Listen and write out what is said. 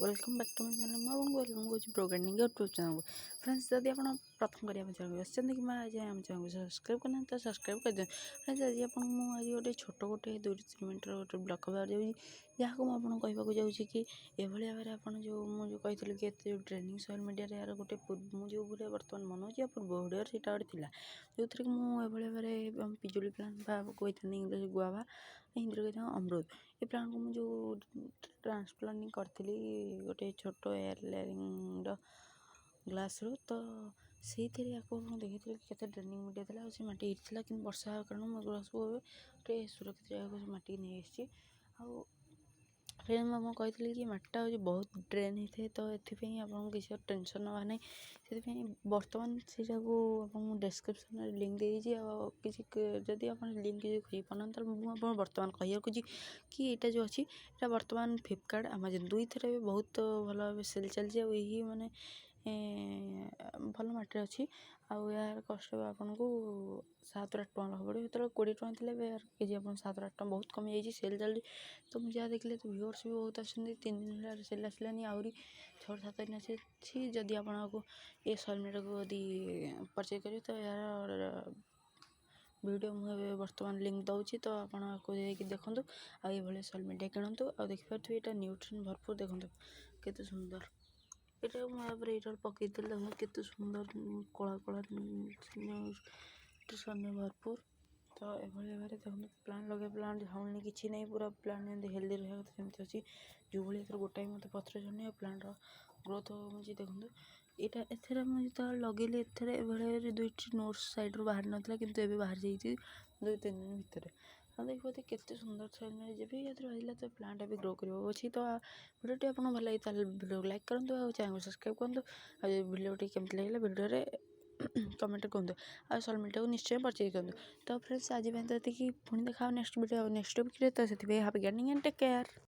Welcome back to my channel welcome कौन pro gardening YouTube channel friends जब आप प्रथम कर चैनल आसते कि आज आम चैनल सब्सक्राइब करना तो सब्सक्राइब कर दिखाँ फ्रेंड्स आज आप आज गोटे छोट गोटे 2-3 मिनट गोटे ब्लॉग खबर जाऊँगी जहाँ को मुझे कहूँ जाऊँगी कि यह भाव आप जो मुझे कही कि ट्रेनिंग सोशल मीडिया यार गोटे जो भिडियो बर्तमान मनाऊँगी पूर्व भिडियो सीटा गोटे थी जो थी कि मुझे भाव पिजुली प्लांट कही इंग्लिश गुआवा हिंदी कही अमृत ये प्लांट को मुझे ट्रांसप्लांटिंग करी गोटे छोट एयर लेयरिंग ग्लास रू तो से देखी केते ड्रेनिंग मीडिया था से माटी इटला कि वर्षा कारण मैं ग्लास को गोटे सुरक्षित जगह से माटी नहीं आसी फ्रेंड मैं कही कि माटा हूँ बहुत ड्रेन होता है तो ये आपको किसी टेंशन ना ना से बर्तमान से आपको डिस्क्रिप्शन लिंक देती किसी जदि आप लिंक खोज पाना तो मुझे बर्तमान कह कि यहाँ जो अच्छी बर्तमान फ्लिपकार्ट अमेजन दुई थे बहुत भल भाव सेल चलती यही माने भल माटी अच्छी आउ यार कष्ट आपन को 7-8 टଙ୍କା लगा पड़े जो 20 टଙ୍କା थे यार के जी आप 7-8 टଙ୍କା बहुत कमी जाइए सेल चल तो मुझे देखिए तो व्यूअर्स भी बहुत आसती 3 दिन है सेल आसलानी आहरी 6-7 दिन आसी जदि आपको ये सलमेट को यदि परचेज करेंगे तो यार वीडियो मुझे बर्तमान लिंक दूसरी तो आपको देखूँ आई सलमेट किणतु आ देखिए यहाँ न्यूट्रिएंट भरपूर देखो केते सुंदर ये मुझे ये पकई देखो केते सुंदर कला कला न्यूट्रिशन भरपूर तो ये भाव देखो प्लांट लगे प्लांट झाऊनी किसी नहीं पूरा प्लांट हेल्दी रहा सेमती अच्छी जो भाई गोटाए मत पत्र छुनी प्लांट ग्रोथ मुझे देखो यहाँ एथेर मुझे तो लगे एथेर 2टी नोट्स साइड बाहर नाला कि बाहर जाइए 2-3 दिन भितर देखिए केते सुंदर सेल जब ये रहा तो प्लांट भी ग्रो कर अच्छी तो भिडियो आपको भल लगे भिडियो लाइक करूँ चैनल को सब्सक्राइब करूँ भिडियो केमती लगे भिडियो कमेंट कहतु आ सलमेट को निश्चय परचेज करूँ तो फ्रेंड्स आज पुणी देखा नेक्स्ट वीडियो तो से happy gardening and take care.